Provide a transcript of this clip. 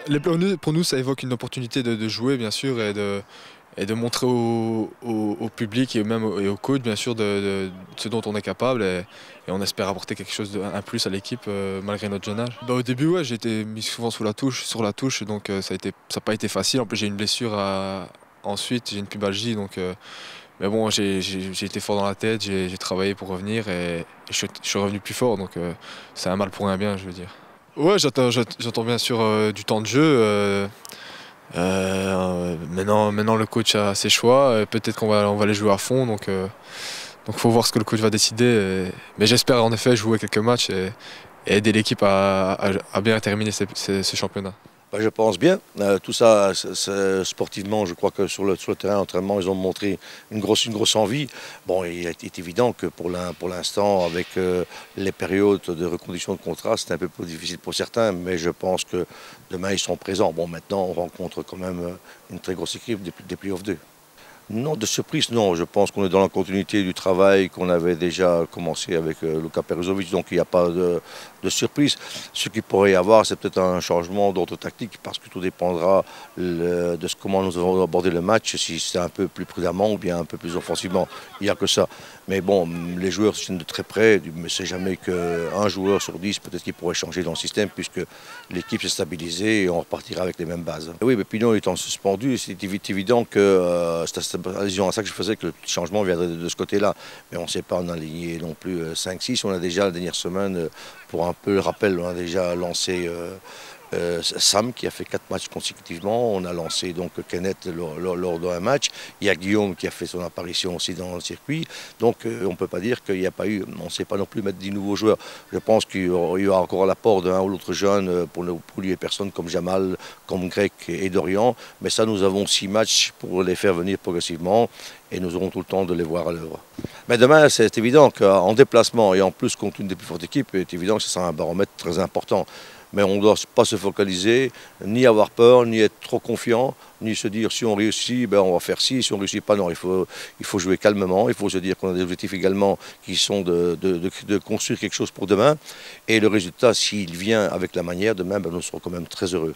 Les playoffs, pour nous, ça évoque une opportunité de jouer, bien sûr, et de montrer au public et même au coach, bien sûr, de ce dont on est capable. Et on espère apporter quelque chose un plus à l'équipe malgré notre jeune âge. Au début, ouais, j'ai été mis souvent sur la touche, donc ça n'a pas été facile. En plus, j'ai une blessure ensuite, j'ai une pubalgie, donc. Mais bon, j'ai été fort dans la tête, j'ai travaillé pour revenir et je suis revenu plus fort, donc c'est un mal pour un bien, je veux dire. Ouais, j'attends bien sûr du temps de jeu. Maintenant, le coach a ses choix. Peut-être on va les jouer à fond. Donc faut voir ce que le coach va décider. Mais j'espère en effet jouer quelques matchs et aider l'équipe à bien terminer ce championnat. Ben, je pense bien. Tout ça, sportivement, je crois que sur le terrain d'entraînement, ils ont montré une grosse envie. Bon, il est évident que pour l'instant, avec les périodes de reconduction de contrat, c'est un peu plus difficile pour certains, mais je pense que demain, ils seront présents. Bon, maintenant, on rencontre quand même une très grosse équipe des Playoffs 2. Non, de surprise, non. Je pense qu'on est dans la continuité du travail qu'on avait déjà commencé avec Luka Peruzovic, donc il n'y a pas de surprise. Ce qu'il pourrait y avoir, c'est peut-être un changement d'ordre tactique, parce que tout dépendra de comment nous allons aborder le match, si c'est un peu plus prudemment ou bien un peu plus offensivement. Il n'y a que ça. Mais bon, les joueurs se tiennent de très près, mais c'est jamais qu'un joueur sur 10, peut-être qu'il pourrait changer dans le système, puisque l'équipe s'est stabilisée et on repartira avec les mêmes bases. Oui, mais Pinot étant suspendu, c'est évident que c'est allusion à ça que je faisais, que le changement viendrait de ce côté-là. Mais on ne sait pas, on a aligné non plus 5-6. On a déjà la dernière semaine, pour un peu le rappel, on a déjà lancé Sam qui a fait 4 matchs consécutivement. On a lancé donc Kenneth lors d'un match. Il y a Guillaume qui a fait son apparition aussi dans le circuit. Donc on ne peut pas dire qu'il n'y a pas eu, on ne sait pas non plus mettre 10 nouveaux joueurs. Je pense qu'il y aura encore l'apport d'un ou l'autre jeune pour les personnes comme Jamal, comme Grec et Dorian. Mais ça, nous avons 6 matchs pour les faire venir progressivement et nous aurons tout le temps de les voir à l'œuvre. Mais demain, c'est évident qu'en déplacement et en plus contre une des plus fortes équipes, c'est évident que ce sera un baromètre très important. Mais on ne doit pas se focaliser, ni avoir peur, ni être trop confiant, ni se dire si on réussit, ben on va faire ci, si on ne réussit pas, non, il faut jouer calmement, il faut se dire qu'on a des objectifs également qui sont de construire quelque chose pour demain. Et le résultat, s'il vient avec la manière, demain, ben, nous serons quand même très heureux.